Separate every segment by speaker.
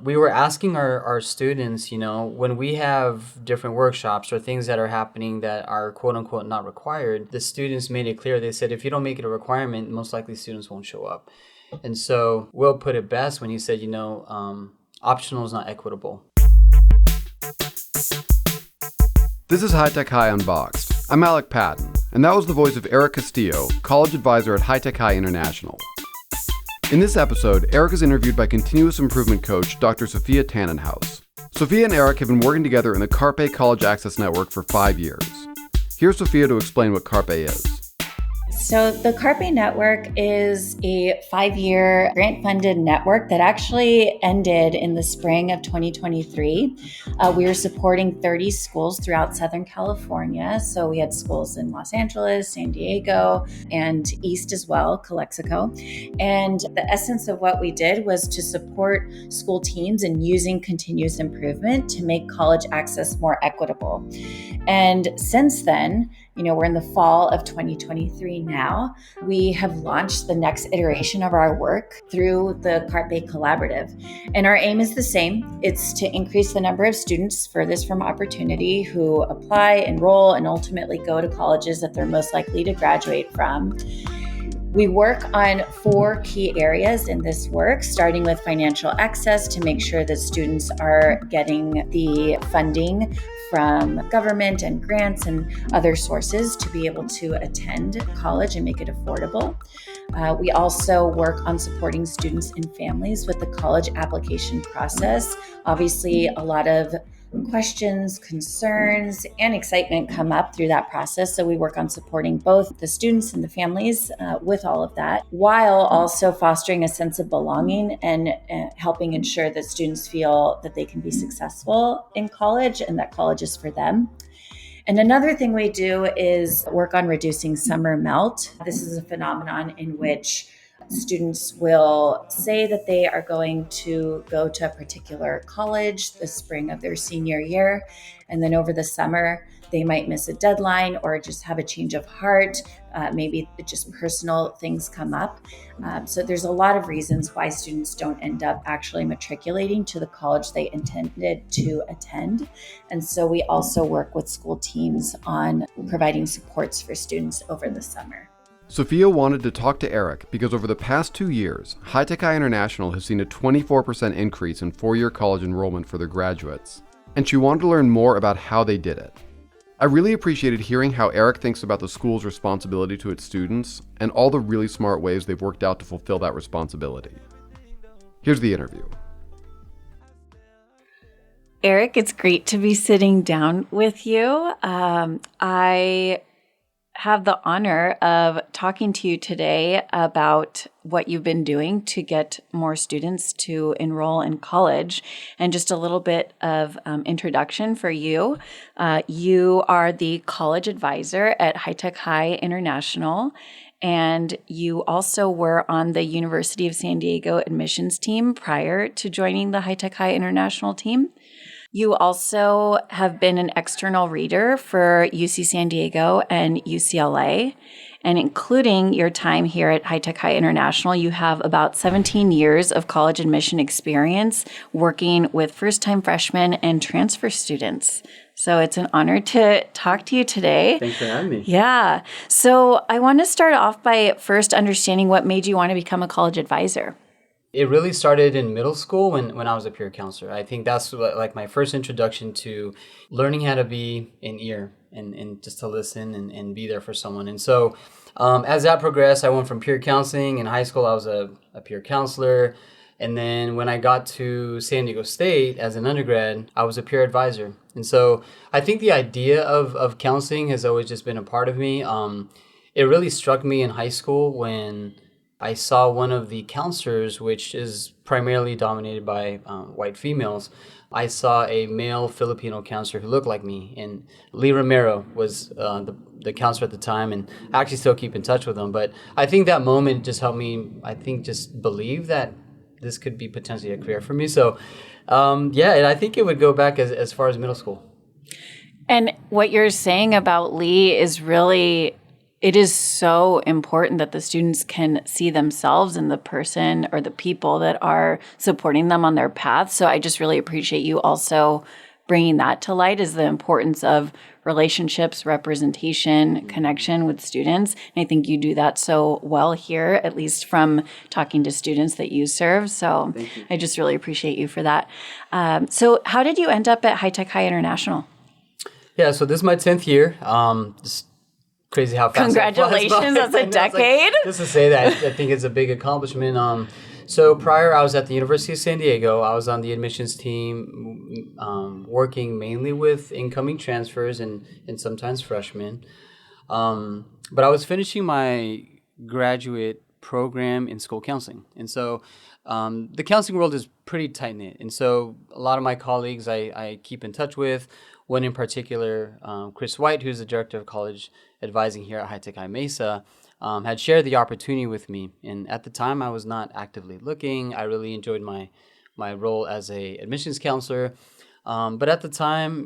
Speaker 1: we were asking our students, when we have different workshops or things that are happening that are quote unquote not required, the students made it clear. They said, if you don't make it a requirement, most likely students won't show up. And so Will put it best when he said, optional is not equitable.
Speaker 2: This is High Tech High Unboxed. I'm Alec Patton, and that was the voice of Erik Castillo, College Advisor at High Tech High International. In this episode, Erik is interviewed by continuous improvement coach Dr. Sofia Tannenhaus. Sofia and Erik have been working together in the CARPE College Access Network for 5 years. Here's Sofia to explain what CARPE is.
Speaker 3: So the CARPE network is a 5-year grant-funded network that actually ended in the spring of 2023. We were supporting 30 schools throughout Southern California. So we had schools in Los Angeles, San Diego, and East as well, Calexico. And the essence of what we did was to support school teams in using continuous improvement to make college access more equitable. And since then, we're in the fall of 2023 now. We have launched the next iteration of our work through the CARPE Collaborative. And our aim is the same. It's to increase the number of students furthest from opportunity who apply, enroll, and ultimately go to colleges that they're most likely to graduate from. We work on 4 key areas in this work, starting with financial access to make sure that students are getting the funding from government and grants and other sources to be able to attend college and make it affordable. We also work on supporting students and families with the college application process. Obviously, a lot of questions, concerns, and excitement come up through that process. So we work on supporting both the students and the families with all of that, while also fostering a sense of belonging and helping ensure that students feel that they can be successful in college and that college is for them. And another thing we do is work on reducing summer melt. This is a phenomenon in which students will say that they are going to go to a particular college the spring of their senior year, and then over the summer they might miss a deadline or just have a change of heart. Maybe just personal things come up. So there's a lot of reasons why students don't end up actually matriculating to the college they intended to attend. And so we also work with school teams on providing supports for students over the summer.
Speaker 2: Sofia wanted to talk to Erik because over the past 2 years, High Tech High International has seen a 24% increase in 4-year college enrollment for their graduates, and she wanted to learn more about how they did it. I really appreciated hearing how Erik thinks about the school's responsibility to its students and all the really smart ways they've worked out to fulfill that responsibility. Here's the interview.
Speaker 3: Erik, it's great to be sitting down with you. I have the honor of talking to you today about what you've been doing to get more students to enroll in college. And just a little bit of introduction for you. You are the College Advisor at High Tech High International, and you also were on the University of San Diego admissions team prior to joining the High Tech High International team. You also have been an external reader for UC San Diego and UCLA, and including your time here at High Tech High International, you have about 17 years of college admission experience working with first-time freshmen and transfer students. So it's an honor to talk to you today.
Speaker 1: Thanks for having me.
Speaker 3: Yeah. So I want to start off by first understanding what made you want to become a college advisor.
Speaker 1: It really started in middle school when I was a peer counselor. I think that's like my first introduction to learning how to be an ear and just to listen and be there for someone. And so as that progressed, I went from peer counseling. In high school, I was a peer counselor. And then when I got to San Diego State as an undergrad, I was a peer advisor. And so I think the idea of counseling has always just been a part of me. It really struck me in high school when I saw one of the counselors, which is primarily dominated by white females. I saw a male Filipino counselor who looked like me, and Lee Romero was the counselor at the time, and I actually still keep in touch with him. But I think that moment just helped me, just believe that this could be potentially a career for me. So, and I think it would go back as far as middle school.
Speaker 3: And what you're saying about Lee is really it is so important that the students can see themselves in the person or the people that are supporting them on their path. So I just really appreciate you also bringing that to light, is the importance of relationships, representation, connection with students. And I think you do that so well here, at least from talking to students that you serve. So I just really appreciate you for that. So how did you end up at High Tech High International?
Speaker 1: Yeah, so this is my 10th year. Just crazy how fast
Speaker 3: Congratulations, that's a decade.
Speaker 1: Just to say that, I think it's a big accomplishment. So prior, I was at the University of San Diego. I was on the admissions team, working mainly with incoming transfers and sometimes freshmen. But I was finishing my graduate program in school counseling. And so the counseling world is pretty tight-knit. And so a lot of my colleagues I keep in touch with. One in particular, Chris White, who's the director of college advising here at High Tech High Mesa, had shared the opportunity with me. And at the time, I was not actively looking. I really enjoyed my role as a admissions counselor. But at the time,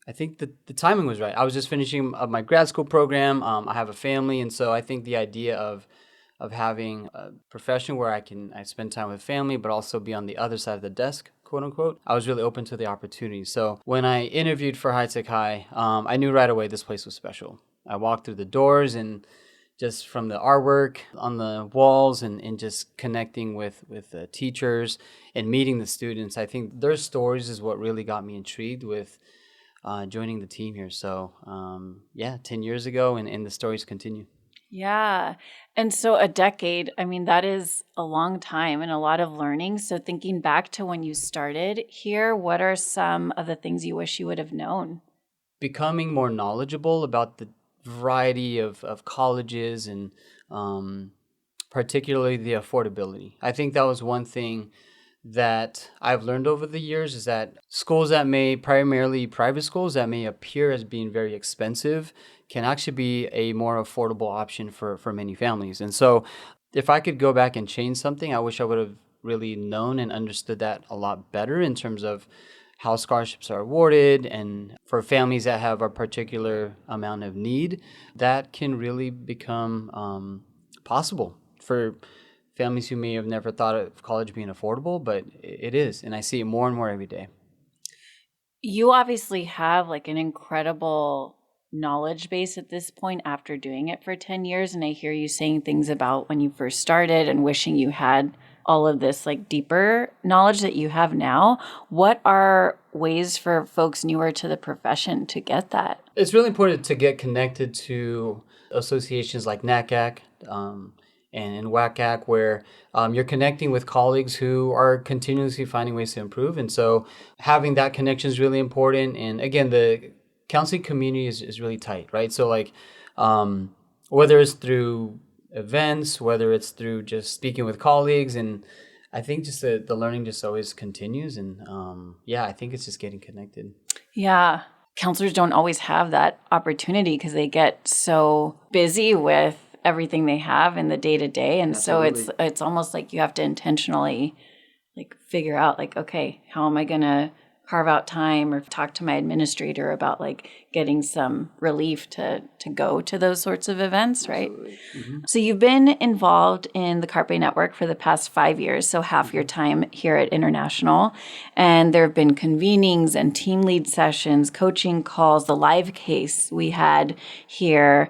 Speaker 1: I think the timing was right. I was just finishing up my grad school program. I have a family. And so I think the idea of having a profession where I spend time with family, but also be on the other side of the desk, quote unquote, I was really open to the opportunity. So when I interviewed for High Tech High, I knew right away this place was special. I walked through the doors, and just from the artwork on the walls and just connecting with the teachers and meeting the students, I think their stories is what really got me intrigued with joining the team here. So 10 years ago, and the stories continue.
Speaker 3: Yeah. And so a decade, I mean, that is a long time and a lot of learning. So thinking back to when you started here, what are some of the things you wish you would have known?
Speaker 1: Becoming more knowledgeable about the variety of colleges and particularly the affordability. I think that was one thing that I've learned over the years, is that schools that may, primarily private schools that may appear as being very expensive, can actually be a more affordable option for many families. And so if I could go back and change something, I wish I would have really known and understood that a lot better in terms of how scholarships are awarded, and for families that have a particular amount of need, that can really become possible for families who may have never thought of college being affordable, but it is. And I see it more and more every day.
Speaker 3: You obviously have like an incredible knowledge base at this point after doing it for 10 years. And I hear you saying things about when you first started and wishing you had all of this like deeper knowledge that you have now. What are ways for folks newer to the profession to get that?
Speaker 1: It's really important to get connected to associations like NACAC and WACAC, where you're connecting with colleagues who are continuously finding ways to improve. And so having that connection is really important. And again, the counseling community is really tight, right? So like whether it's through events, whether it's through just speaking with colleagues, and I think just the learning just always continues. And I think it's just getting connected.
Speaker 3: Yeah. Counselors don't always have that opportunity because they get so busy with everything they have in the day-to-day. And Absolutely. So it's almost like you have to intentionally like figure out like, okay, how am I going to carve out time or talk to my administrator about like getting some relief to go to those sorts of events, right? Mm-hmm. So you've been involved in the Carpe Network for the past 5 years, so half your time here at International. And there have been convenings and team lead sessions, coaching calls, the live case we had here.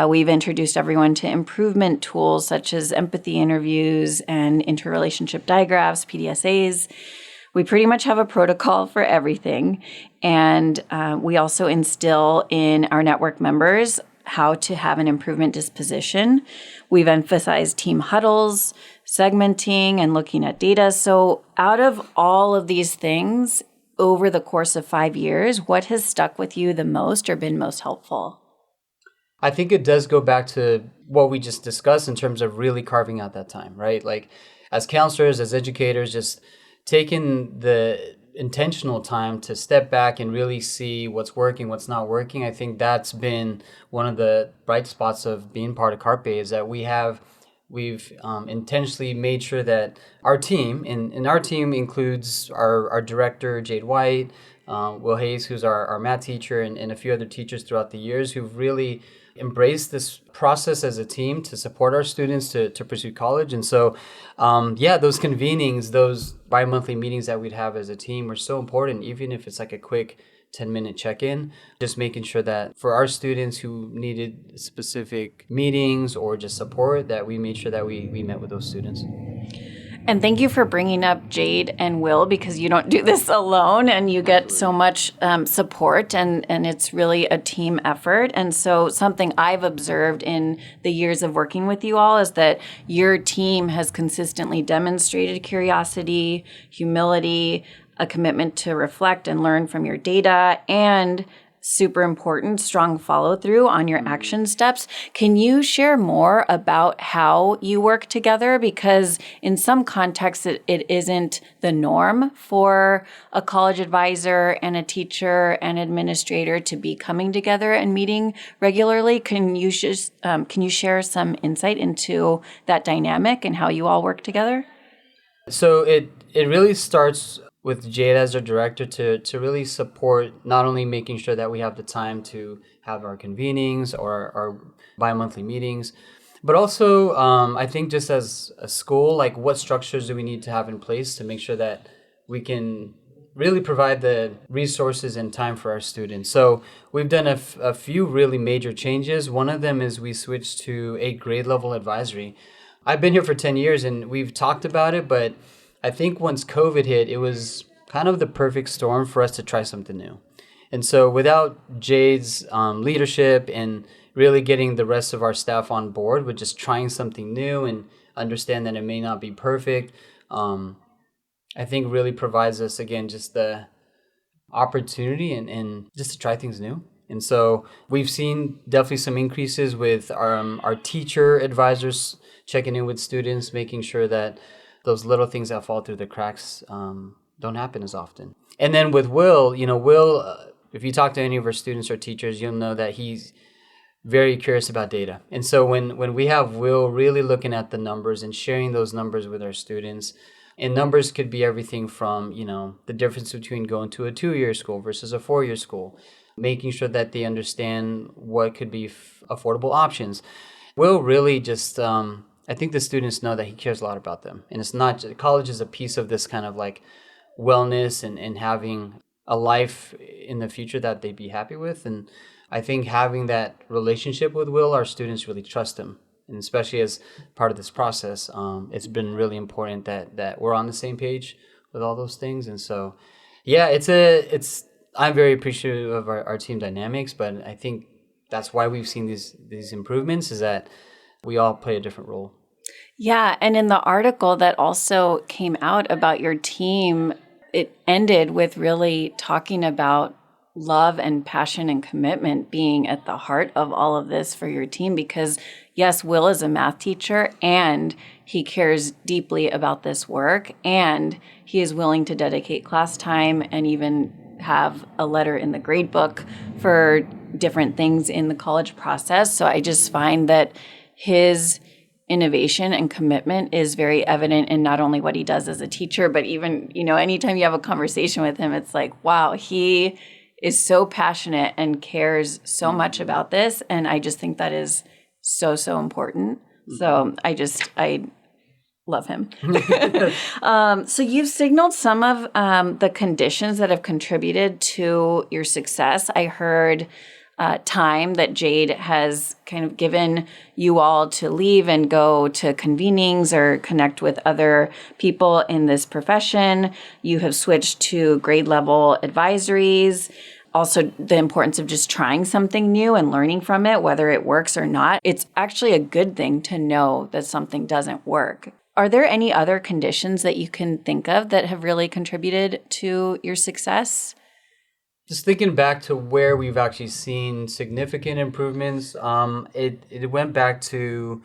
Speaker 3: We've introduced everyone to improvement tools such as empathy interviews and interrelationship diagraphs, PDSAs. We pretty much have a protocol for everything. And we also instill in our network members how to have an improvement disposition. We've emphasized team huddles, segmenting, and looking at data. So out of all of these things, over the course of 5 years, what has stuck with you the most or been most helpful?
Speaker 1: I think it does go back to what we just discussed in terms of really carving out that time, right? Like as counselors, as educators, just taking the intentional time to step back and really see what's working, what's not working. I think that's been one of the bright spots of being part of Carpe, is that we've intentionally made sure that our team, and our team includes our director, Jade White, Will Hayes, who's our math teacher, and a few other teachers throughout the years who've really embrace this process as a team to support our students to pursue college. And so, those convenings, those bi-monthly meetings that we'd have as a team are so important, even if it's like a quick 10-minute check-in, just making sure that for our students who needed specific meetings or just support, that we made sure that we met with those students.
Speaker 3: And thank you for bringing up Jade and Will, because you don't do this alone and you get so much support, and it's really a team effort. And so something I've observed in the years of working with you all is that your team has consistently demonstrated curiosity, humility, a commitment to reflect and learn from your data, and super important, strong follow through on your action steps. Can you share more about how you work together? Because in some contexts, it isn't the norm for a college advisor and a teacher and administrator to be coming together and meeting regularly. Can you share some insight into that dynamic and how you all work together?
Speaker 1: So it really starts with Jade as our director to really support not only making sure that we have the time to have our convenings or our bi-monthly meetings, but also I think just as a school, like what structures do we need to have in place to make sure that we can really provide the resources and time for our students. So we've done a few really major changes. One of them is we switched to a grade level advisory. I've been here for 10 years and we've talked about it, but I think once COVID hit, it was kind of the perfect storm for us to try something new. And so without Jade's leadership and really getting the rest of our staff on board with just trying something new and understand that it may not be perfect, I think really provides us, again, just the opportunity and just to try things new. And so we've seen definitely some increases with our teacher advisors checking in with students, making sure that those little things that fall through the cracks don't happen as often. And then with Will, if you talk to any of our students or teachers, you'll know that he's very curious about data. And so when we have Will really looking at the numbers and sharing those numbers with our students, and numbers could be everything from, the difference between going to a 2-year school versus a 4-year school, making sure that they understand what could be affordable options. Will really just... I think the students know that he cares a lot about them. And it's not just, college is a piece of this kind of like wellness and having a life in the future that they'd be happy with. And I think having that relationship with Will, our students really trust him. And especially as part of this process, it's been really important that we're on the same page with all those things. And so, I'm very appreciative of our team dynamics, but I think that's why we've seen these improvements, is that we all play a different role.
Speaker 3: Yeah, and in the article that also came out about your team, it ended with really talking about love and passion and commitment being at the heart of all of this for your team, because yes, Will is a math teacher and he cares deeply about this work, and he is willing to dedicate class time and even have a letter in the grade book for different things in the college process. So I just find that his innovation and commitment is very evident in not only what he does as a teacher, but even, anytime you have a conversation with him, it's like, wow, he is so passionate and cares so much about this. And I just think that is so, so important. So I love him. So you've signaled some of the conditions that have contributed to your success. I heard time that Jade has kind of given you all to leave and go to convenings or connect with other people in this profession. You have switched to grade level advisories. Also, the importance of just trying something new and learning from it, whether it works or not. It's actually a good thing to know that something doesn't work. Are there any other conditions that you can think of that have really contributed to your success?
Speaker 1: Just thinking back to where we've actually seen significant improvements, it went back to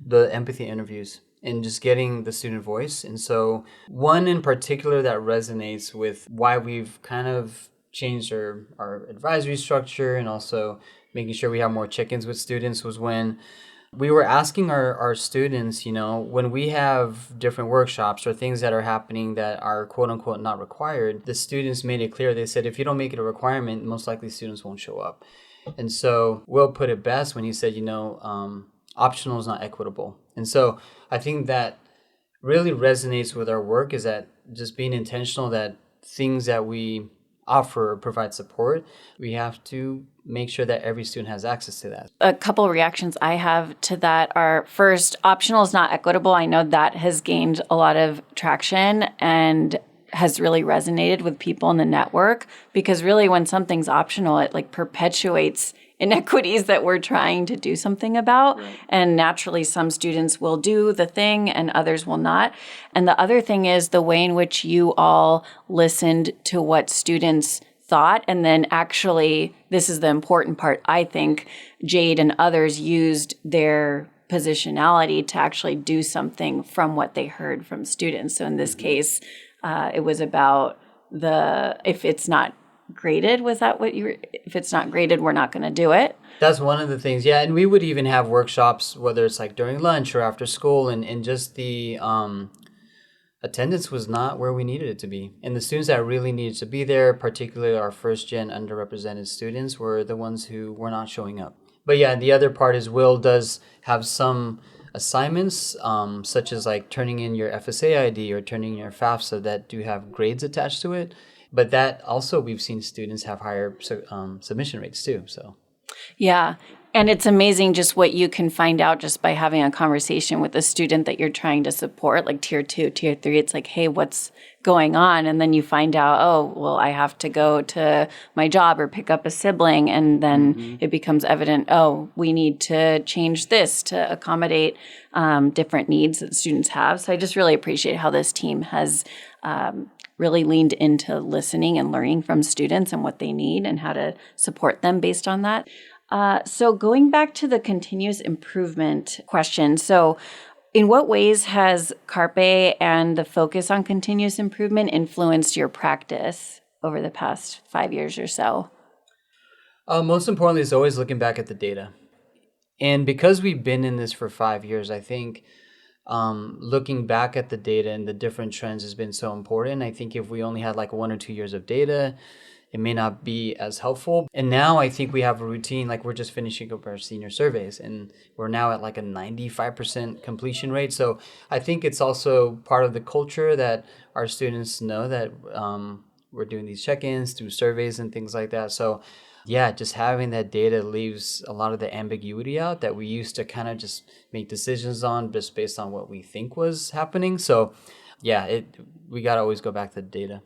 Speaker 1: the empathy interviews and just getting the student voice. And so one in particular that resonates with why we've kind of changed our advisory structure and also making sure we have more check-ins with students was when we were asking our students, when we have different workshops or things that are happening that are quote unquote not required, the students made it clear. They said, if you don't make it a requirement, most likely students won't show up. And so Will put it best when he said, optional is not equitable. And so I think that really resonates with our work, is that just being intentional that things that we offer or provide support, we have to make sure that every student has access to that.
Speaker 3: A couple of reactions I have to that are, first, optional is not equitable. I know that has gained a lot of traction and has really resonated with people in the network, because really when something's optional, it like perpetuates inequities that we're trying to do something about. Right. And naturally, some students will do the thing and others will not. And the other thing is the way in which you all listened to what students thought. And then actually, this is the important part, I think, Jade and others used their positionality to actually do something from what they heard from students. So in this case, it was about if it's not graded, was that what you were, if it's not graded, we're not going to do it?
Speaker 1: That's one of the things. Yeah. And we would even have workshops, whether it's like during lunch or after school, and just the attendance was not where we needed it to be. And the students that really needed to be there, particularly our first gen underrepresented students, were the ones who were not showing up. But yeah, the other part is Will does have some assignments, such as like turning in your FSA ID or turning in your FAFSA that do have grades attached to it. But that also, we've seen students have higher submission rates too. So,
Speaker 3: yeah. And it's amazing just what you can find out just by having a conversation with a student that you're trying to support, like tier 2, tier 3. It's like, hey, what's going on? And then you find out, oh, well, I have to go to my job or pick up a sibling. And then it becomes evident, oh, we need to change this to accommodate different needs that students have. So I just really appreciate how this team has really leaned into listening and learning from students and what they need and how to support them based on that. So going back to the continuous improvement question, so in what ways has Carpe and the focus on continuous improvement influenced your practice over the past 5 years or so?
Speaker 1: Most importantly, is always looking back at the data. And because we've been in this for 5 years, I think looking back at the data and the different trends has been so important. I think if we only had like 1 or 2 years of data, it may not be as helpful. And now I think we have a routine, like we're just finishing up our senior surveys and we're now at like a 95% completion rate. So I think it's also part of the culture that our students know that we're doing these check-ins through surveys and things like that. So yeah, just having that data leaves a lot of the ambiguity out that we used to kind of just make decisions on just based on what we think was happening. So yeah, we got to always go back to the data.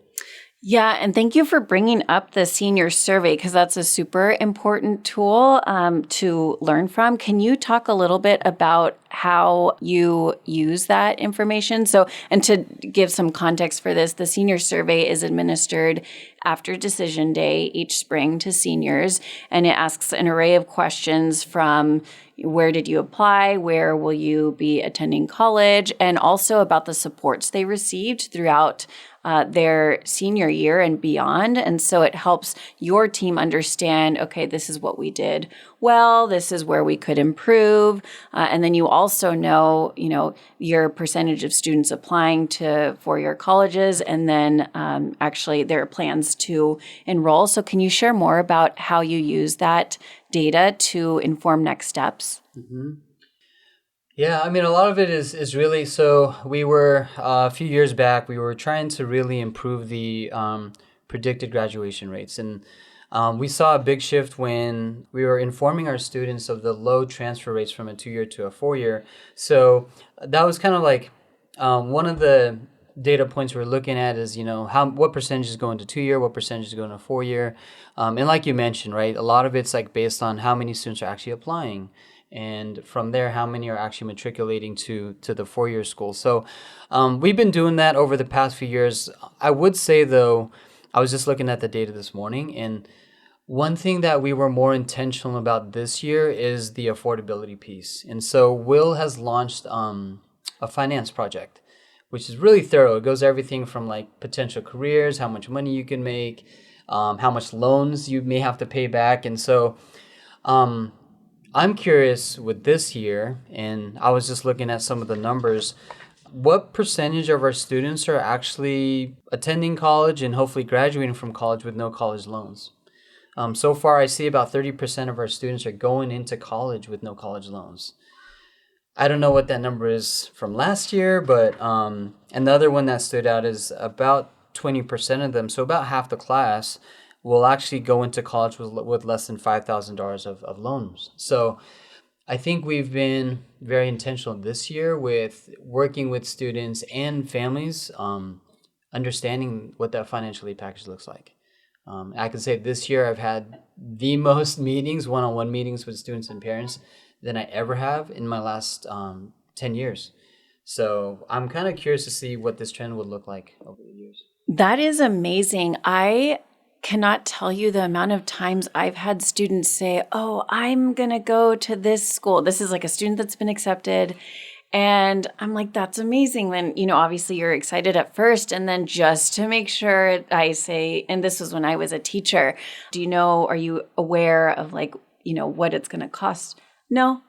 Speaker 3: Yeah, and thank you for bringing up the senior survey, because that's a super important tool to learn from. Can you talk a little bit about how you use that information? So, and to give some context for this, the senior survey is administered after decision day each spring to seniors, and it asks an array of questions from where did you apply, where will you be attending college, and also about the supports they received throughout their senior year and beyond. And so it helps your team understand, okay, this is what we did well, this is where we could improve. And then you also know, your percentage of students applying to four-year colleges, and then actually their plans to enroll. So can you share more about how you use that data to inform next steps?
Speaker 1: Mm-hmm. Yeah, I mean, a lot of it is really, so we were, a few years back, we were trying to really improve the predicted graduation rates. And we saw a big shift when we were informing our students of the low transfer rates from a 2-year to a 4-year. So that was kind of like one of the data points we're looking at is, what percentage is going to 2-year, what percentage is going to 4-year. And like you mentioned, right, a lot of it's like based on how many students are actually applying. And from there, how many are actually matriculating to the 4-year school. So we've been doing that over the past few years. I would say, though, I was just looking at the data this morning, and one thing that we were more intentional about this year is the affordability piece. And so Will has launched a finance project, which is really thorough. It goes everything from like potential careers, how much money you can make, how much loans you may have to pay back. And so I'm curious with this year, and I was just looking at some of the numbers, what percentage of our students are actually attending college and hopefully graduating from college with no college loans? So far, I see about 30% of our students are going into college with no college loans. I don't know what that number is from last year, but another one that stood out is about 20% of them, so about half the class, will actually go into college with less than $5,000 of loans. So I think we've been very intentional this year with working with students and families, understanding what that financial aid package looks like. I can say this year I've had the most meetings, one-on-one meetings with students and parents than I ever have in my last 10 years. So I'm kind of curious to see what this trend would look like over the years.
Speaker 3: That is amazing. I cannot tell you the amount of times I've had students say, oh, I'm going to go to this school. This is like a student that's been accepted. And I'm like, that's amazing. Then, obviously you're excited at first. And then just to make sure, I say, and this was when I was a teacher, are you aware of what it's going to cost? No.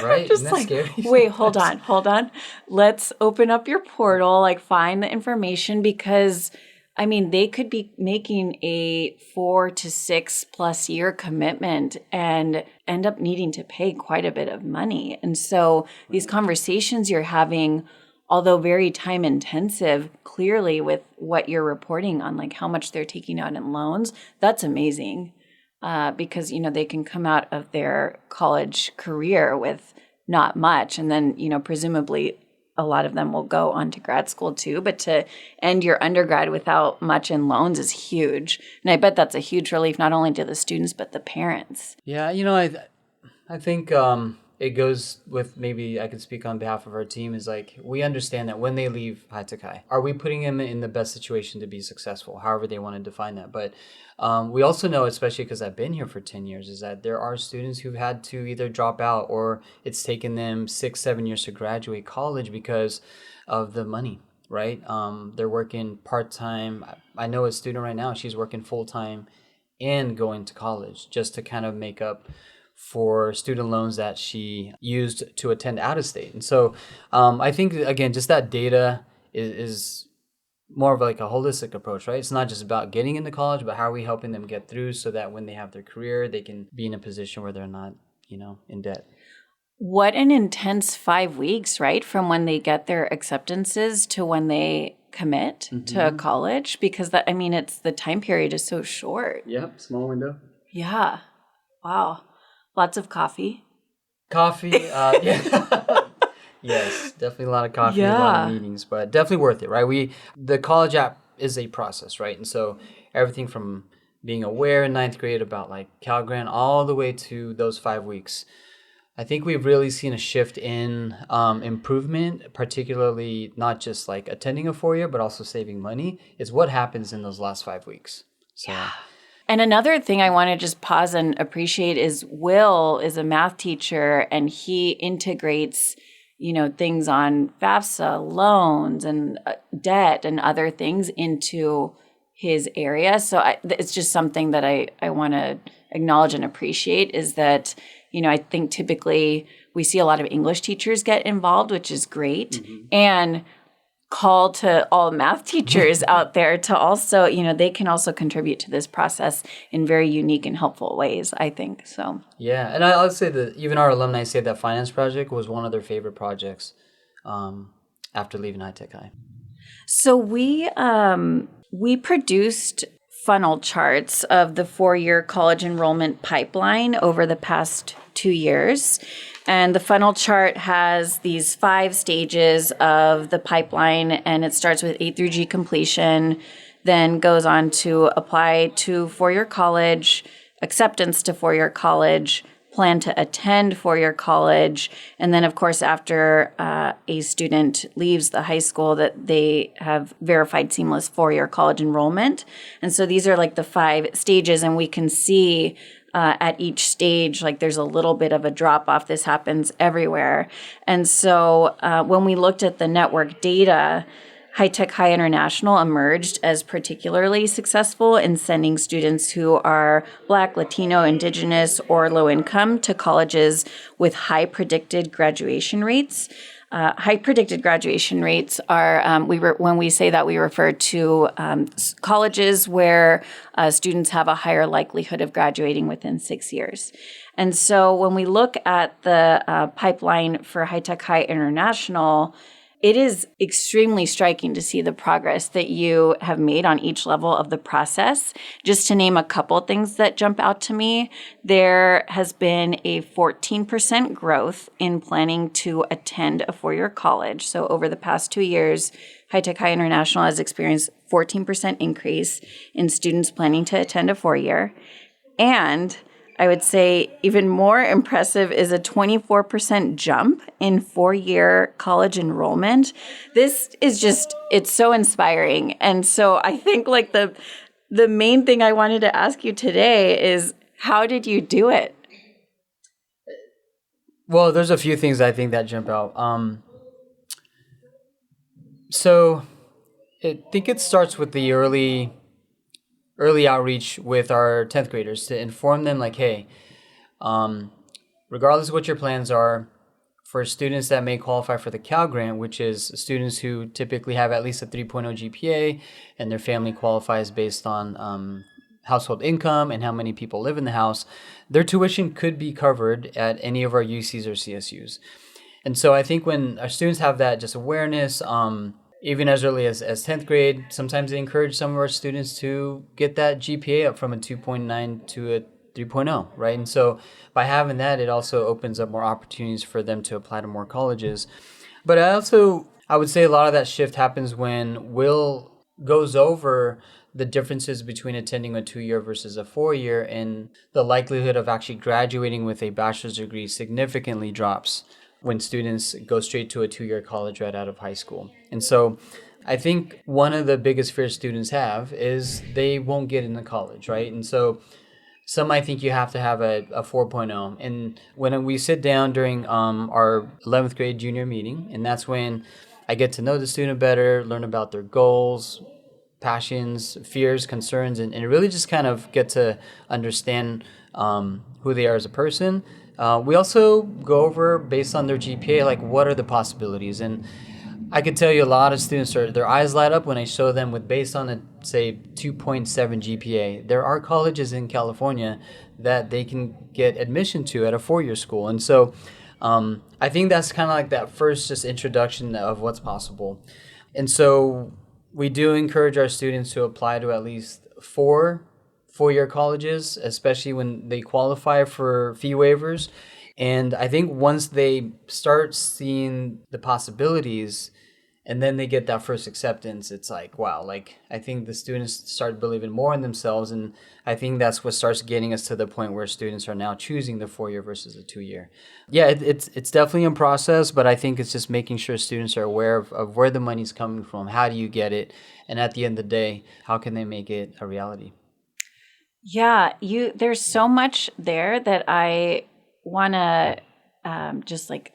Speaker 1: Right.
Speaker 3: Just
Speaker 1: Isn't that scary?
Speaker 3: Wait, hold on. Let's open up your portal, find the information, because they could be making a 4 to 6+ year commitment and end up needing to pay quite a bit of money. And so these conversations you're having, although very time intensive, clearly with what you're reporting on, how much they're taking out in loans, that's amazing. Because, they can come out of their college career with not much. And then, presumably a lot of them will go on to grad school too. But to end your undergrad without much in loans is huge. And I bet that's a huge relief, not only to the students, but the parents.
Speaker 1: Yeah, I think it goes with, maybe I could speak on behalf of our team, is we understand that when they leave high tech high, are we putting them in the best situation to be successful, however they want to define that. But we also know, especially because I've been here for 10 years, is that there are students who've had to either drop out or it's taken them 6-7 years to graduate college because of the money, right? They're working part-time. I know a student right now, she's working full-time and going to college just to kind of make up for student loans that she used to attend out of state. And so I think, again, just that data is more of a holistic approach, right? It's not just about getting into college, but how are we helping them get through so that when they have their career, they can be in a position where they're not, in debt.
Speaker 3: What an intense 5 weeks, right? From when they get their acceptances to when they commit to college, because it's the time period is so short.
Speaker 1: Yep, small window.
Speaker 3: Yeah. Wow. Lots of coffee.
Speaker 1: Yeah. Yes, definitely a lot of coffee, a lot of meetings, but definitely worth it, right? The college app is a process, right? And so everything from being aware in 9th grade about Cal Grant all the way to those 5 weeks. I think we've really seen a shift in improvement, particularly not just attending a 4-year, but also saving money. It's what happens in those last 5 weeks. So. Yeah.
Speaker 3: And another thing I want to just pause and appreciate is Will is a math teacher, and he integrates things on FAFSA, loans, and debt and other things into his area. So it's just something that I want to acknowledge and appreciate, is that, I think typically we see a lot of English teachers get involved, which is great. And call to all math teachers out there to also, they can also contribute to this process in very unique and helpful ways, I think. So
Speaker 1: yeah, and I'll say that even our alumni say that finance project was one of their favorite projects after leaving high tech high.
Speaker 3: So we produced funnel charts of the 4-year college enrollment pipeline over the past 2 years. And the funnel chart has these 5 stages of the pipeline, and it starts with A through G completion, then goes on to apply to 4-year college, acceptance to 4-year college, plan to attend 4-year college, and then, of course, after a student leaves the high school, that they have verified seamless 4-year college enrollment. And so these are the 5 stages, and we can see at each stage, there's a little bit of a drop off. This happens everywhere. And so when we looked at the network data, High Tech High International emerged as particularly successful in sending students who are Black, Latino, Indigenous, or low income to colleges with high predicted graduation rates. high predicted graduation rates are, when we say that, we refer to colleges where students have a higher likelihood of graduating within 6 years. And so when we look at the pipeline for High Tech High International, it is extremely striking to see the progress that you have made on each level of the process. Just to name a couple things that jump out to me, there has been a 14% growth in planning to attend a four-year college. So over the past 2 years, High Tech High International has experienced 14% increase in students planning to attend a four-year. And I would say even more impressive is a 24% jump in four-year college enrollment. This is just, it's so inspiring. And so I think like the main thing I wanted to ask you today is, how did you do it?
Speaker 1: Well, there's a few things I think that jump out. So I think it starts with the early outreach with our 10th graders to inform them like, hey, regardless of what your plans are, for students that may qualify for the Cal Grant, which is students who typically have at least a 3.0 GPA and their family qualifies based on household income and how many people live in the house, their tuition could be covered at any of our UCs or CSUs. And so I think when our students have that just awareness, even as early as 10th grade, sometimes they encourage some of our students to get that GPA up from a 2.9 to a 3.0, right? And so by having that, it also opens up more opportunities for them to apply to more colleges. But I would say a lot of that shift happens when Will goes over the differences between attending a 2-year versus a 4-year, and the likelihood of actually graduating with a bachelor's degree significantly drops when students go straight to a 2-year college right out of high school. And so I think one of the biggest fears students have is they won't get into college, right? And so some might think you have to have a 4.0. And when we sit down during our 11th grade junior meeting, and that's when I get to know the student better, learn about their goals, passions, fears, concerns, and really just kind of get to understand who they are as a person. We also go over, based on their GPA, like what are the possibilities. And I can tell you a lot of students, their eyes light up when I show them with based on a, say, 2.7 GPA. There are colleges in California that they can get admission to at a 4-year school. And so I think that's kind of like that first just introduction of what's possible. And so we do encourage our students to apply to at least 4-year colleges, especially when they qualify for fee waivers. And I think once they start seeing the possibilities and then they get that first acceptance, it's like, wow, like I think the students start believing more in themselves. And I think that's what starts getting us to the point where students are now choosing the 4-year versus the 2-year. Yeah, it's definitely a process, but I think it's just making sure students are aware of where the money's coming from, how do you get it, and at the end of the day, how can they make it a reality?
Speaker 3: Yeah, there's so much there that I want to just like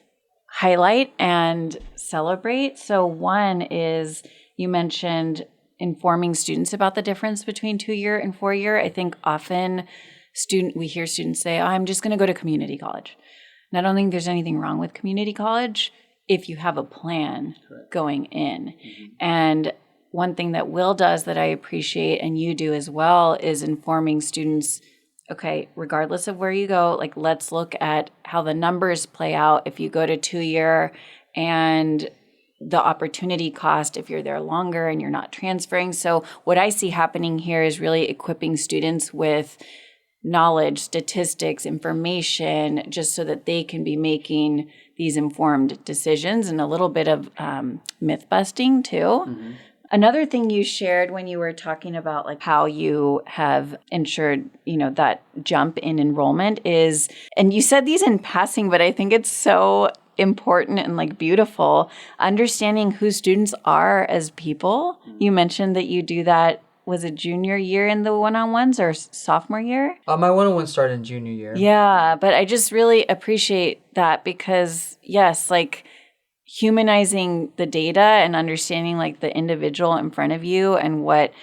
Speaker 3: highlight and celebrate. So one is, you mentioned informing students about the difference between 2-year and 4-year. I think often we hear students say, oh, I'm just going to go to community college. And I don't think there's anything wrong with community college if you have a plan going in. Mm-hmm. And one thing that Will does that I appreciate, and you do as well, is informing students, okay, regardless of where you go, like let's look at how the numbers play out if you go to 2-year, and the opportunity cost if you're there longer and you're not transferring. So what I see happening here is really equipping students with knowledge, statistics, information, just so that they can be making these informed decisions, and a little bit of myth busting too. Mm-hmm. Another thing you shared when you were talking about like how you have ensured, that jump in enrollment is, and you said these in passing, but I think it's so important and like beautiful, understanding who students are as people. You mentioned that you do that, was it junior year in the one-on-ones or sophomore year?
Speaker 1: My one-on-one started in junior year.
Speaker 3: Yeah, but I just really appreciate that because yes, like humanizing the data and understanding like the individual in front of you and what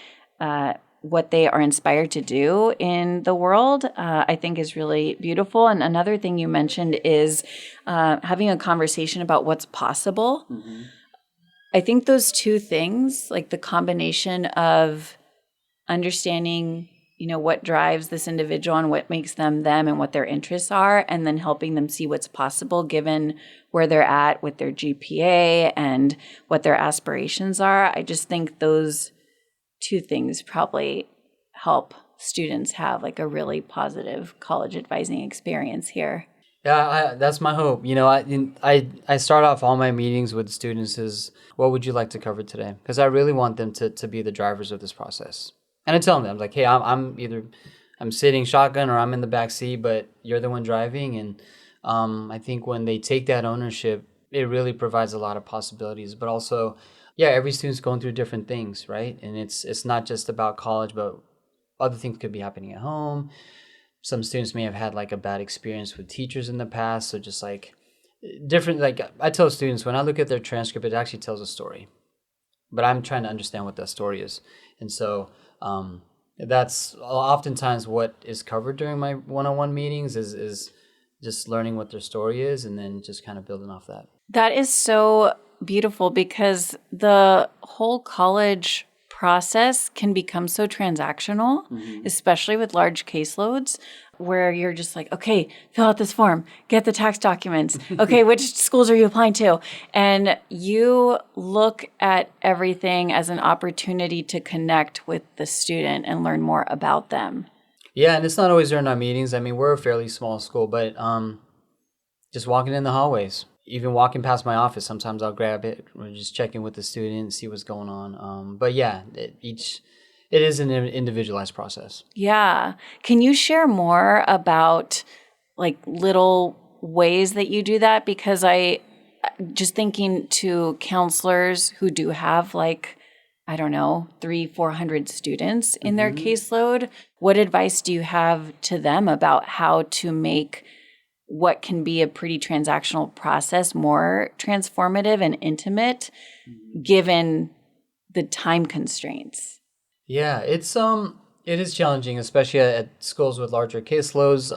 Speaker 3: what they are inspired to do in the world, I think is really beautiful. And another thing you mentioned is having a conversation about what's possible. Mm-hmm. I think those two things, like the combination of understanding, what drives this individual and what makes them them and what their interests are, and then helping them see what's possible given where they're at with their GPA and what their aspirations are. I just think those two things probably help students have like a really positive college advising experience here.
Speaker 1: Yeah, that's my hope. I start off all my meetings with students is, what would you like to cover today? Because I really want them to be the drivers of this process. And I tell them, like, hey, I'm either sitting shotgun or I'm in the back seat, but you're the one driving. And I think when they take that ownership, it really provides a lot of possibilities. But also, yeah, every student's going through different things, right? And it's not just about college, but other things could be happening at home. Some students may have had like a bad experience with teachers in the past. So just like different, like I tell students, when I look at their transcript, it actually tells a story. But I'm trying to understand what that story is. And so that's oftentimes what is covered during my one-on-one meetings is just learning what their story is and then just kind of building off that.
Speaker 3: That is so beautiful because the whole college process can become so transactional, mm-hmm. especially with large caseloads, where you're just like, okay, fill out this form, get the tax documents. Okay, which schools are you applying to? And you look at everything as an opportunity to connect with the student and learn more about them.
Speaker 1: Yeah, and it's not always during our meetings. I mean, we're a fairly small school, but just walking in the hallways, even walking past my office, sometimes I'll grab it or just check in with the student, see what's going on. But yeah, it is an individualized process.
Speaker 3: Yeah. Can you share more about like little ways that you do that? Because I just thinking to counselors who do have like, I don't know, 300-400 students in mm-hmm. their caseload, what advice do you have to them about how to make what can be a pretty transactional process more transformative and intimate given the time constraints?
Speaker 1: Yeah, it is challenging, especially at schools with larger caseloads.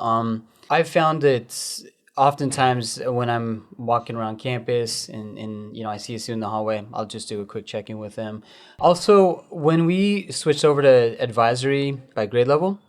Speaker 1: I've found it's oftentimes when I'm walking around campus and I see a student in the hallway, I'll just do a quick check-in with them. Also, when we switched over to advisory by grade level,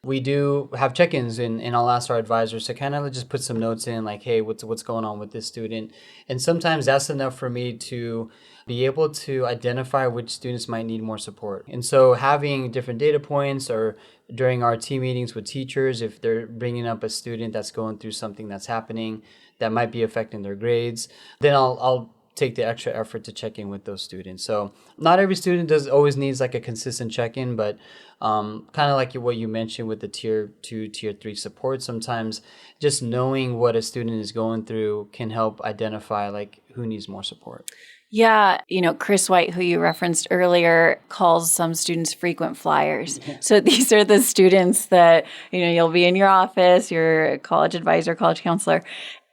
Speaker 1: we do have check-ins and I'll ask our advisors to kind of just put some notes in like, hey, what's going on with this student? And sometimes that's enough for me to be able to identify which students might need more support. And so having different data points or during our team meetings with teachers, if they're bringing up a student that's going through something that's happening that might be affecting their grades, then I'll take the extra effort to check in with those students. So not every student always needs like a consistent check-in, but kind of like what you mentioned with the tier 2, tier 3 support, sometimes just knowing what a student is going through can help identify like who needs more support.
Speaker 3: Yeah. Chris White, who you referenced earlier, calls some students frequent flyers. So these are the students that, you'll be in your office, you're a college advisor, college counselor,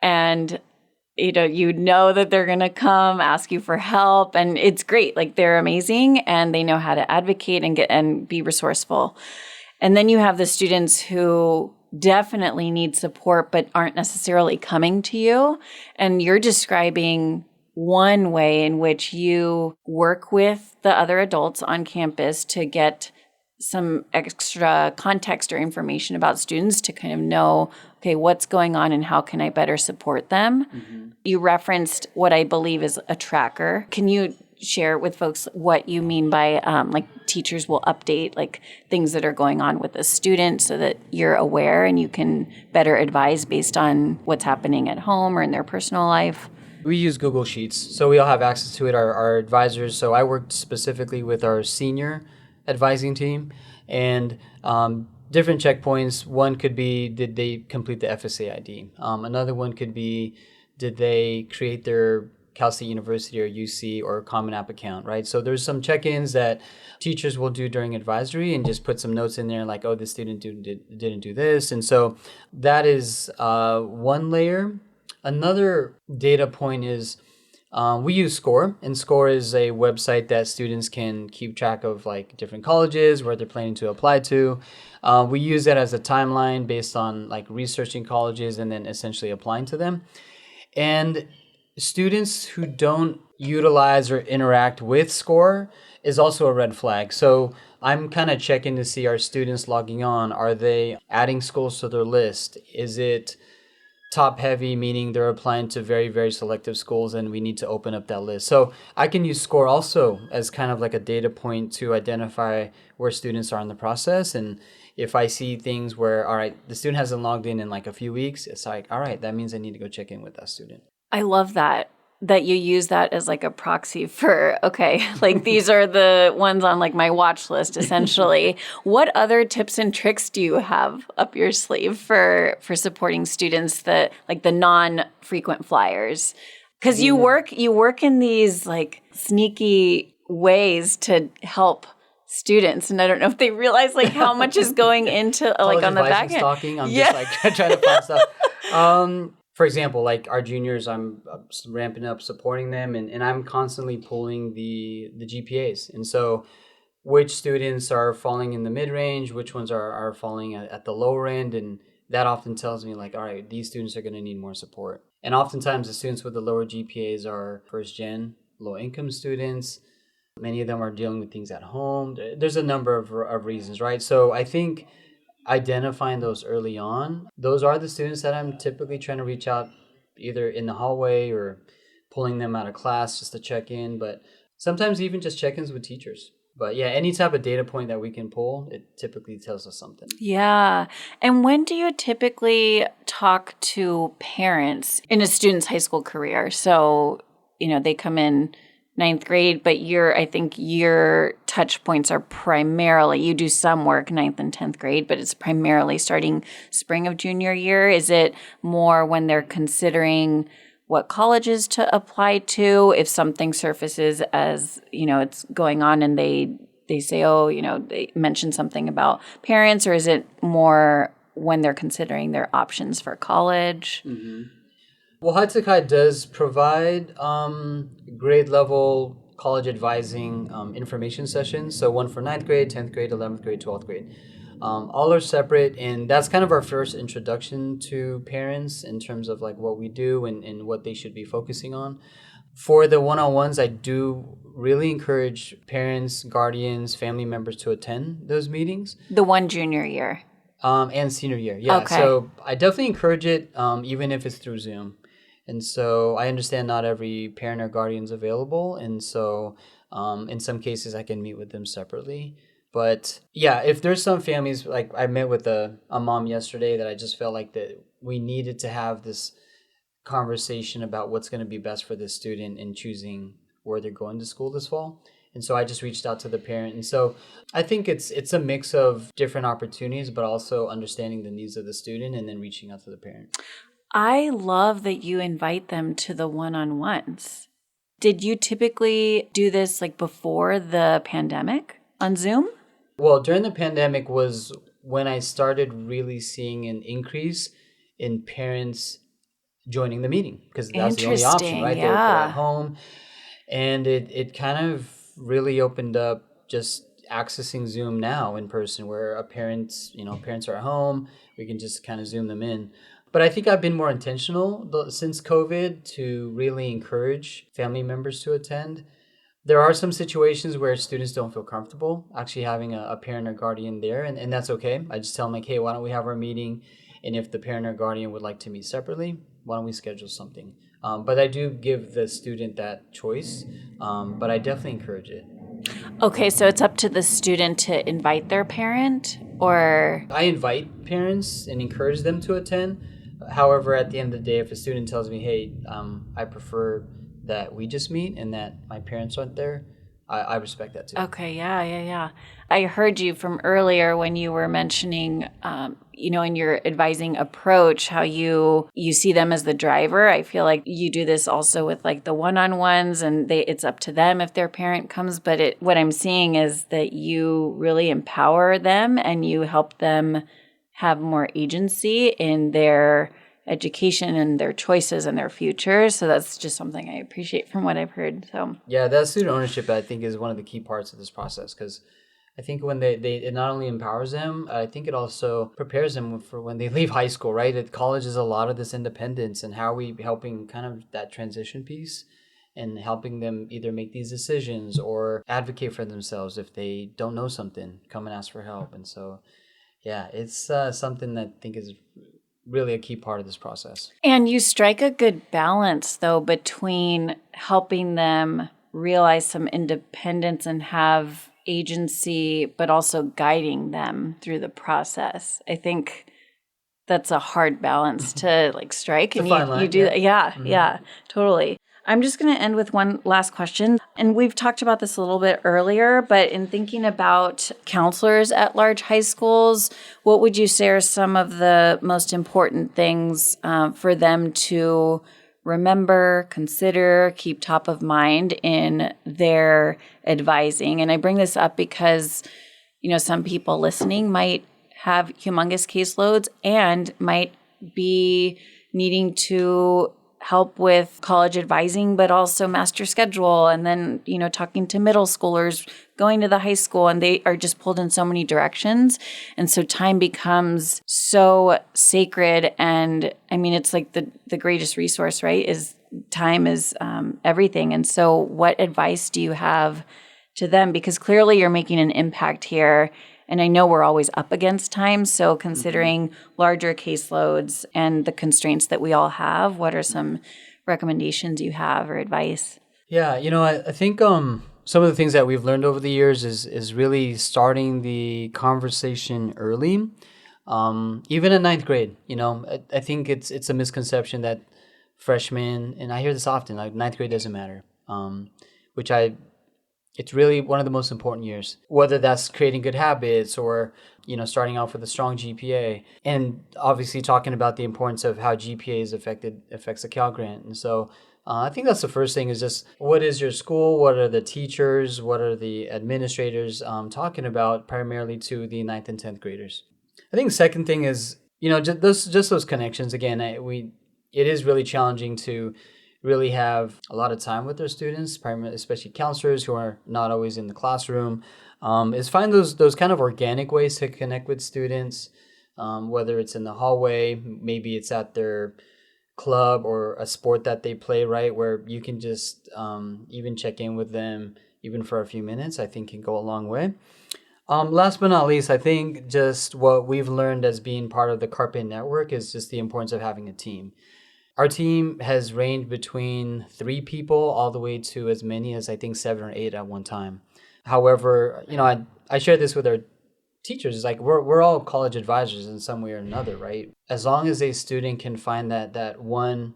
Speaker 3: and you know that they're going to come ask you for help, and it's great. Like they're amazing and they know how to advocate and be resourceful. And then you have the students who definitely need support but aren't necessarily coming to you. And you're describing one way in which you work with the other adults on campus to get some extra context or information about students to kind of know, okay, what's going on and how can I better support them? Mm-hmm. You referenced what I believe is a tracker. Can you share with folks what you mean by like teachers will update like things that are going on with a student so that you're aware and you can better advise based on what's happening at home or in their personal life?
Speaker 1: We use Google Sheets, so we all have access to it, our advisors. So I worked specifically with our senior advising team and different checkpoints. One could be, did they complete the FSA ID? Another one could be, did they create their Cal State University or UC or Common App account, right? So there's some check-ins that teachers will do during advisory and just put some notes in there like, oh, this student didn't do this. And so that is one layer. Another data point is We use Score, and Score is a website that students can keep track of like different colleges, where they're planning to apply to. We use that as a timeline based on like researching colleges and then essentially applying to them. And students who don't utilize or interact with Score is also a red flag. So I'm kind of checking to see, are students logging on? Are they adding schools to their list? Is it top heavy, meaning they're applying to very, very selective schools and we need to open up that list? So I can use Score also as kind of like a data point to identify where students are in the process. And if I see things where, all right, the student hasn't logged in like a few weeks, it's like, all right, that means I need to go check in with that student.
Speaker 3: I love that you use that as like a proxy for, okay, like these are the ones on like my watch list, essentially. What other tips and tricks do you have up your sleeve for supporting students that like the non-frequent flyers? Because you work in these like sneaky ways to help students, and I don't know if they realize like how much is going into like on the back end.
Speaker 1: Stalking. I'm just like trying to find stuff. For example, like our juniors, I'm ramping up supporting them, and I'm constantly pulling the GPAs. And so which students are falling in the mid-range, which ones are falling at the lower end, and that often tells me like, all right, these students are going to need more support. And oftentimes the students with the lower GPAs are first-gen, low-income students. Many of them are dealing with things at home. There's a number of reasons, right? So I think identifying those early on, those are the students that I'm typically trying to reach out either in the hallway or pulling them out of class just to check in, but sometimes even just check-ins with teachers. But yeah, any type of data point that we can pull, it typically tells us something.
Speaker 3: Yeah. And when do you typically talk to parents in a student's high school career? So, they come in ninth grade, but I think your touch points are primarily, you do some work ninth and 10th grade, but it's primarily starting spring of junior year. Is it more when they're considering what colleges to apply to, if something surfaces as, it's going on and they say, they mention something about parents, or is it more when they're considering their options for college?
Speaker 1: Mm-hmm. Well, High Tech High does provide grade level college advising information sessions. So one for 9th grade, 10th grade, 11th grade, 12th grade. All are separate, and that's kind of our first introduction to parents in terms of like what we do and what they should be focusing on. For the one-on-ones, I do really encourage parents, guardians, family members to attend those meetings.
Speaker 3: The one junior year.
Speaker 1: And senior year, yeah. Okay. So I definitely encourage it, even if it's through Zoom. And so I understand not every parent or guardian is available. And so in some cases, I can meet with them separately. But yeah, if there's some families, like I met with a mom yesterday that I just felt like that we needed to have this conversation about what's going to be best for this student in choosing where they're going to school this fall. And so I just reached out to the parent. And so I think it's a mix of different opportunities, but also understanding the needs of the student and then reaching out to the parent.
Speaker 3: I love that you invite them to the one-on-ones. Did you typically do this like before the pandemic on Zoom?
Speaker 1: Well, during the pandemic was when I started really seeing an increase in parents joining the meeting, because that's the only option, right?
Speaker 3: Yeah.
Speaker 1: They're at home. And it kind of really opened up just accessing Zoom now in person, where parents are at home. We can just kind of Zoom them in. But I think I've been more intentional since COVID to really encourage family members to attend. There are some situations where students don't feel comfortable actually having a parent or guardian there, and that's okay. I just tell them like, hey, why don't we have our meeting? And if the parent or guardian would like to meet separately, why don't we schedule something? But I do give the student that choice, but I definitely encourage it.
Speaker 3: Okay, so it's up to the student to invite their parent, or?
Speaker 1: I invite parents and encourage them to attend. However, at the end of the day, if a student tells me, hey, I prefer that we just meet and that my parents aren't there, I respect that too.
Speaker 3: Okay, yeah. I heard you from earlier when you were mentioning, in your advising approach, how you see them as the driver. I feel like you do this also with like the one-on-ones, and it's up to them if their parent comes. But what I'm seeing is that you really empower them and you help them have more agency in their education and their choices and their future. So that's just something I appreciate from what I've heard. So
Speaker 1: yeah, that student ownership, I think, is one of the key parts of this process, because I think when it not only empowers them, I think it also prepares them for when they leave high school, right? At college is a lot of this independence, and how are we helping kind of that transition piece and helping them either make these decisions or advocate for themselves if they don't know something, come and ask for help. And so, yeah, it's something that I think is really a key part of this process.
Speaker 3: And you strike a good balance, though, between helping them realize some independence and have agency, but also guiding them through the process. I think that's a hard balance to like strike.
Speaker 1: It's a fine line,
Speaker 3: you do that. Yeah, totally. I'm just going to end with one last question. And we've talked about this a little bit earlier, but in thinking about counselors at large high schools, what would you say are some of the most important things for them to remember, consider, keep top of mind in their advising? And I bring this up because, some people listening might have humongous caseloads and might be needing to help with college advising, but also master schedule. And then, talking to middle schoolers, going to the high school, and they are just pulled in so many directions. And so time becomes so sacred. And I mean, it's like the greatest resource, right? Time is everything. And so what advice do you have to them? Because clearly you're making an impact here. And I know we're always up against time. So considering larger caseloads and the constraints that we all have, what are some recommendations you have or advice?
Speaker 1: Yeah, I think some of the things that we've learned over the years is really starting the conversation early, even in ninth grade. I think it's a misconception that freshmen, and I hear this often, like ninth grade doesn't matter, it's really one of the most important years, whether that's creating good habits or, starting off with a strong GPA, and obviously talking about the importance of how GPA affects a Cal Grant. And so I think that's the first thing, is just what is your school? What are the teachers? What are the administrators talking about primarily to the 9th and 10th graders? I think the second thing is, just those connections. Again, it is really challenging to really have a lot of time with their students, primarily, especially counselors who are not always in the classroom, is find those kind of organic ways to connect with students, whether it's in the hallway, maybe it's at their club or a sport that they play, right, where you can just even check in with them, even for a few minutes, I think can go a long way. Last but not least, I think just what we've learned as being part of the Carpe Network is just the importance of having a team. Our team has ranged between 3 people all the way to as many as I think 7 or 8 at one time. However, I share this with our teachers. It's like we're all college advisors in some way or another, right? As long as a student can find that one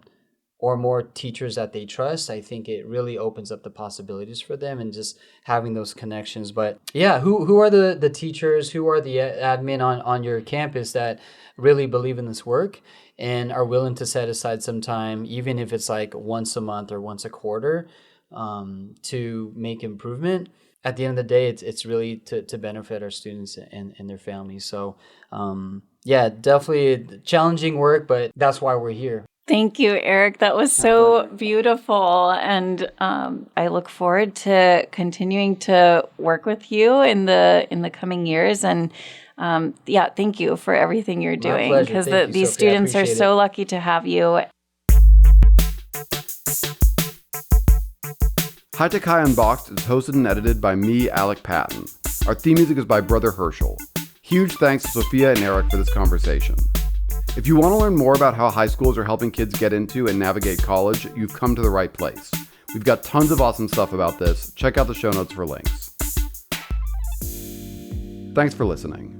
Speaker 1: or more teachers that they trust, I think it really opens up the possibilities for them, and just having those connections. But yeah, who are the teachers, who are the admin on your campus that really believe in this work and are willing to set aside some time, even if it's like once a month or once a quarter, to make improvement? At the end of the day, it's really to benefit our students and their families. So yeah, definitely challenging work, but that's why we're here.
Speaker 3: Thank you, Erik. That was so beautiful. And I look forward to continuing to work with you in the coming years. And thank you for everything you're doing, because these students are so lucky to have you.
Speaker 2: High Tech High Unboxed is hosted and edited by me, Alec Patton. Our theme music is by Brother Herschel. Huge thanks to Sofia and Erik for this conversation. If you want to learn more about how high schools are helping kids get into and navigate college, you've come to the right place. We've got tons of awesome stuff about this. Check out the show notes for links. Thanks for listening.